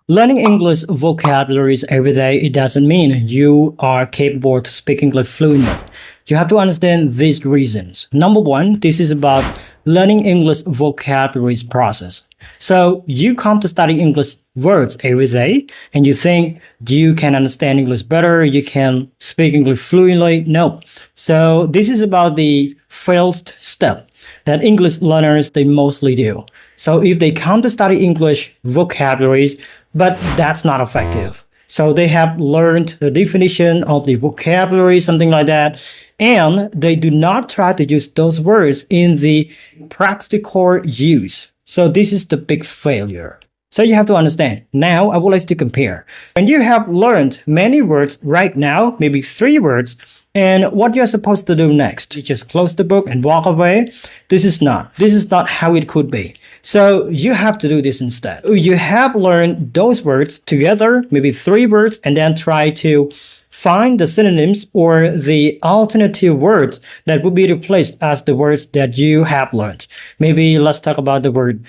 Learning English vocabularies every day, it doesn't mean you are capable to speak English fluently. You have to understand these reasons. Number one, this is about learning English vocabularies process. So you come to study English words every day and you think you can understand English better, you can speak English fluently. No. So this is about the first step that English learners they mostly do. So if they come to study English vocabularies, but that's not effective. So they have learned the definition of the vocabulary, something like that, and they do not try to use those words in the practical use. So this is the big failure. So you have to understand. Now, I would like to compare. When you have learned many words right now, maybe 3 words, and what you're supposed to do next, you just close the book and walk away. This is not how it could be. So you have to do this instead. You have learned those words together, maybe 3 words, and then try to find the synonyms or the alternative words that would be replaced as the words that you have learned. Maybe let's talk about the word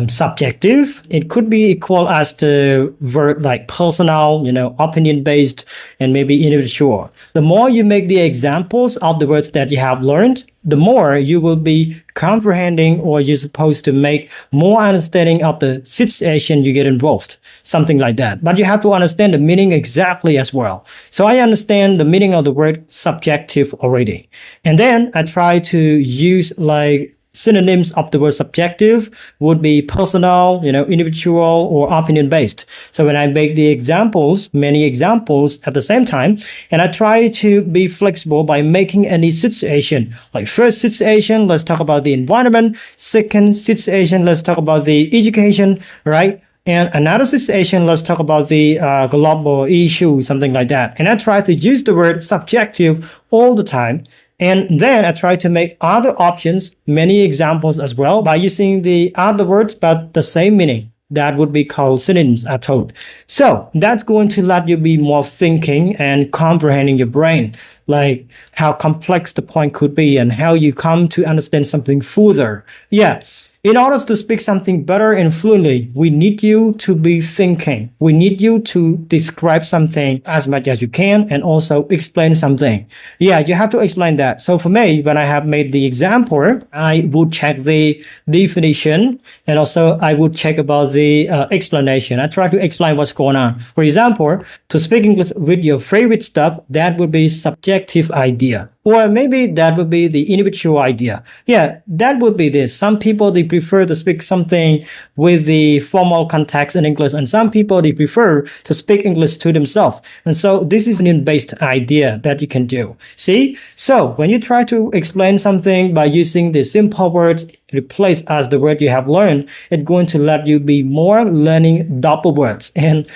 subjective. It could be equal as the word like personal, opinion-based, and maybe individual. The more you make the examples of the words that you have learned, the more you will be comprehending, or you're supposed to make more understanding of the situation you get involved, something like that. But you have to understand the meaning exactly as well. So I understand the meaning of the word subjective already. And then I try to use like synonyms of the word subjective would be personal, individual, or opinion-based. So when I make the examples, many examples at the same time, and I try to be flexible by making any situation. Like first situation, let's talk about the environment. Second situation, let's talk about the education, right? And another situation, let's talk about the global issue, something like that. And I try to use the word subjective all the time. And then I try to make other options, many examples as well, by using the other words, but the same meaning. That would be called synonyms, I told. So that's going to let you be more thinking and comprehending your brain, like how complex the point could be and how you come to understand something further. Yeah. In order to speak something better and fluently, we need you to be thinking. We need you to describe something as much as you can and also explain something. Yeah, you have to explain that. So for me, when I have made the example, I would check the definition and also I would check about the explanation. I try to explain what's going on. For example, to speak English with your favorite stuff, that would be subjective idea. Or maybe that would be the individual idea. Yeah, that would be this. Some people, they prefer to speak something with the formal context in English, and some people, they prefer to speak English to themselves. And so this is an in-based idea that you can do. See? So when you try to explain something by using the simple words replaced as the word you have learned, it's going to let you be more learning double words and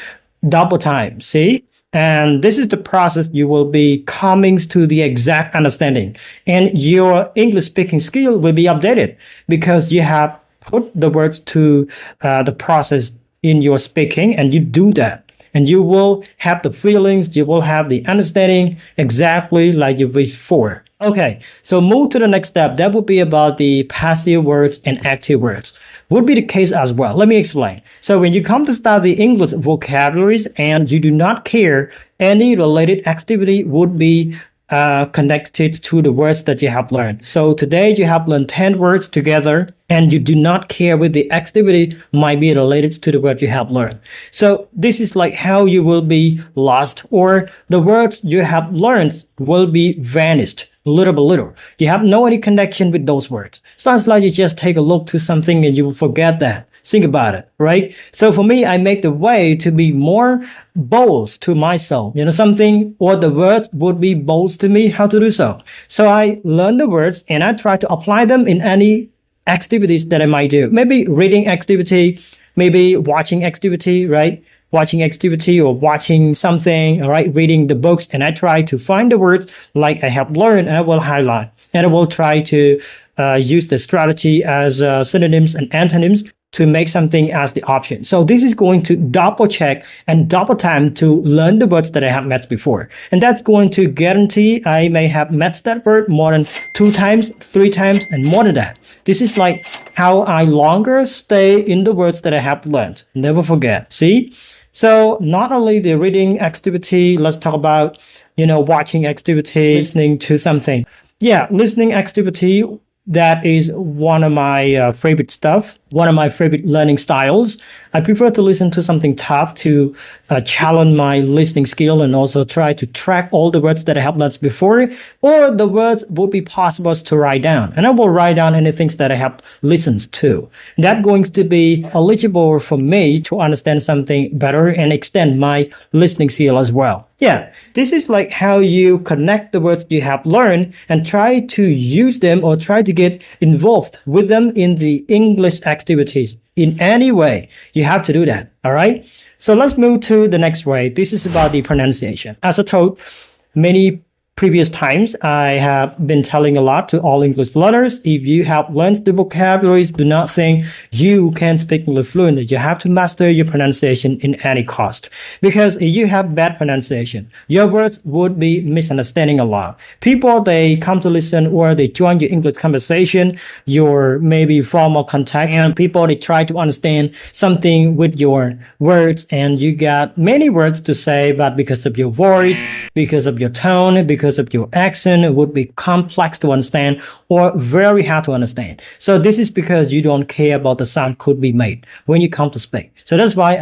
double time. See? And this is the process you will be coming to the exact understanding. And your English speaking skill will be updated because you have put the words to the process in your speaking, and you do that. And you will have the feelings, you will have the understanding exactly like you before. Okay, so move to the next step. That would be about the passive words and active words. Would be the case as well. Let me explain. So when you come to study English vocabularies and you do not care any related activity would be connected to the words that you have learned. So today you have learned 10 words together and you do not care with the activity might be related to the word you have learned. So this is like how you will be lost, or the words you have learned will be vanished little by little. You have no any connection with those words. Sounds like you just take a look to something and you will forget that. Think about it, right? So for me, I make the way to be more bold to myself. Something or the words would be bold to me, how to do so. So I learn the words and I try to apply them in any activities that I might do. Maybe reading activity, maybe watching activity, right? Watching activity or watching something, all right, reading the books, and I try to find the words like I have learned and I will highlight. And I will try to use the strategy as synonyms and antonyms to make something as the option. So this is going to double check and double time to learn the words that I have met before. And that's going to guarantee I may have met that word more than 2 times, 3 times, and more than that. This is like how I longer stay in the words that I have learned. Never forget. See? So not only the reading activity, let's talk about, watching activity, listening to something. Yeah, listening activity, that is one of my favorite stuff, one of my favorite learning styles. I prefer to listen to something tough to challenge my listening skill and also try to track all the words that I have learned before, or the words would be possible to write down. And I will write down anything that I have listened to. That's going to be eligible for me to understand something better and extend my listening skill as well. Yeah, this is like how you connect the words you have learned and try to use them or try to get involved with them in the English activities in any way. You have to do that. All right. So let's move to the next way. This is about the pronunciation. As I told many previous times, I have been telling a lot to all English learners, if you have learned the vocabularies, do not think you can speak English fluently. You have to master your pronunciation in any cost. Because if you have bad pronunciation, your words would be misunderstanding a lot. People, they come to listen or they join your English conversation, your maybe formal contact, and people, they try to understand something with your words, and you got many words to say, but because of your voice, because of your tone, because of your accent, it would be complex to understand or very hard to understand. So this is because you don't care about the sound could be made when you come to speak. So that's why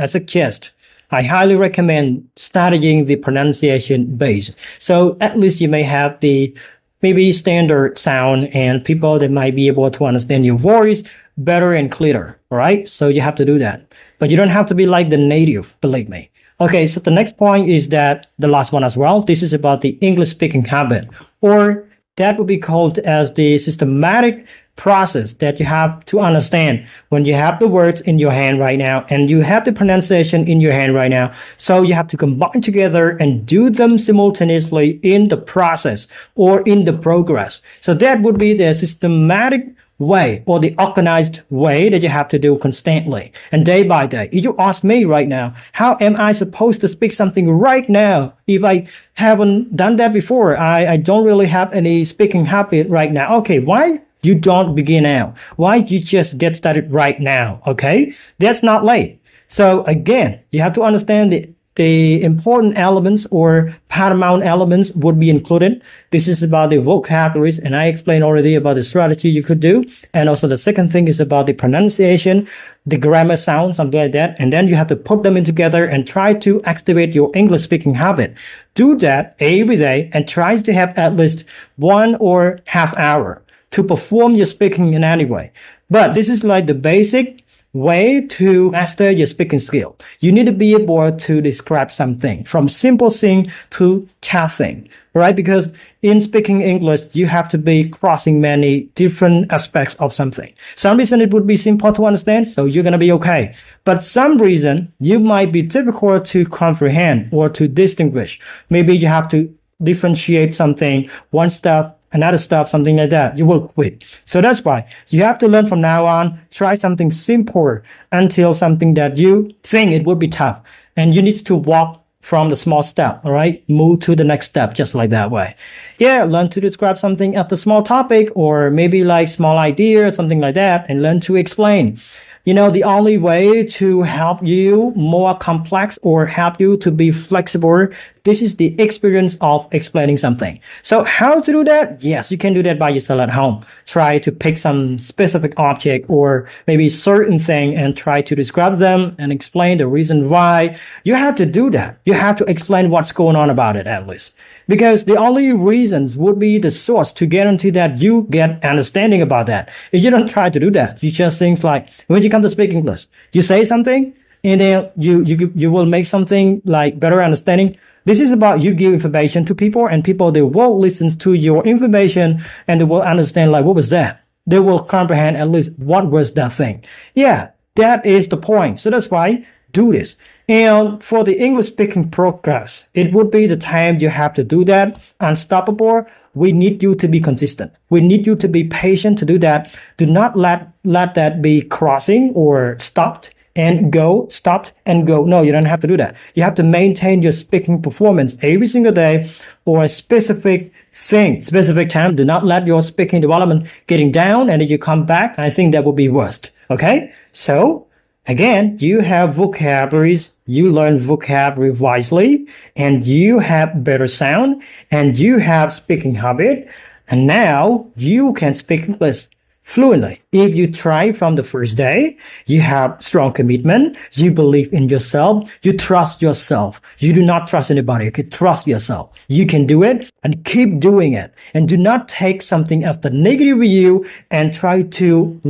I highly recommend studying the pronunciation base. So at least you may have the maybe standard sound, and people that might be able to understand your voice better and clearer. All right. So you have to do that, but you don't have to be like the native, believe me. Okay, so the next point is that the last one as well. This is about the English speaking habit, or that would be called as the systematic process that you have to understand when you have the words in your hand right now and you have the pronunciation in your hand right now. So you have to combine together and do them simultaneously in the process or in the progress. So that would be the systematic way or the organized way that you have to do constantly and day by day. If you ask me right now, how am I supposed to speak something right now if I haven't done that before? I don't really have any speaking habit right now. Okay, why you don't begin now? Why you just get started right now? Okay, that's not late. So again, you have to understand the important elements or paramount elements would be included. This is about the vocabularies, and I explained already about the strategy you could do. And also the second thing is about the pronunciation, the grammar sound, something like that. And then you have to put them in together and try to activate your English speaking habit. Do that every day and try to have at least 1 or half hour to perform your speaking in any way. But this is like the basic way to master your speaking skill. You need to be able to describe something from simple thing to tough thing, right? Because in speaking English, you have to be crossing many different aspects of something. Some reason it would be simple to understand, so you're going to be okay. But some reason you might be difficult to comprehend or to distinguish. Maybe you have to differentiate something, one stuff, another stuff, something like that, you will quit. So that's why you have to learn from now on, try something simpler until something that you think it would be tough. And you need to walk from the small step, all right? Move to the next step, just like that way. Yeah, learn to describe something at the small topic or maybe like small idea or something like that, and learn to explain. You know, the only way to help you more complex or help you to be flexible, this is the experience of explaining something. So how to do that? Yes, you can do that by yourself at home. Try to pick some specific object or maybe certain thing and try to describe them and explain the reason why. You have to do that. You have to explain what's going on about it at least. Because the only reasons would be the source to guarantee that you get understanding about that. If you don't try to do that, you just things like when you come to speak English, you say something and then you will make something like better understanding. This is about you give information to people and people, they will listen to your information and they will understand like what was that. They will comprehend at least what was that thing. Yeah, that is the point. So that's why do this. And for the English speaking progress, it would be the time you have to do that. Unstoppable. We need you to be consistent. We need you to be patient to do that. Do not let that be crossing or stopped and go, stopped and go. No, you don't have to do that. You have to maintain your speaking performance every single day or a specific thing, specific time. Do not let your speaking development getting down and then you come back. I think that would be worst. Okay? So, again, you have vocabularies, you learn vocabulary wisely, and you have better sound, and you have speaking habit, and now you can speak English fluently. If you try from the first day, you have strong commitment, you believe in yourself, you trust yourself. You do not trust anybody, you can trust yourself. You can do it and keep doing it. And do not take something as the negative view and try to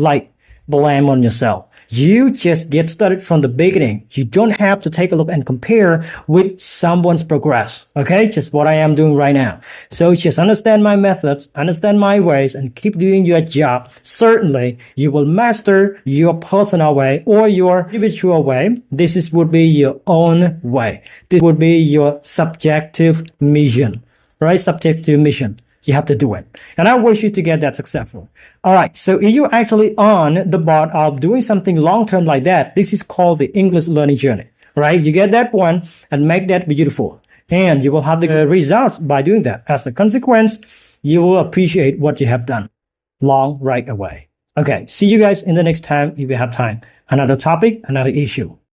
blame on yourself. You just get started from the beginning. You don't have to take a look and compare with someone's progress. Okay? Just what I am doing right now. So just understand my methods, understand my ways, and keep doing your job. Certainly, you will master your personal way or your individual way. Would be your own way. This would be your subjective mission. Right? Subjective mission. You have to do it. And I wish you to get that successful. All right. So if you're actually on the board of doing something long-term like that, this is called the English learning journey, right? You get that one and make that beautiful. And you will have the results by doing that. As a consequence, you will appreciate what you have done right away. Okay. See you guys in the next time if you have time. Another topic, another issue.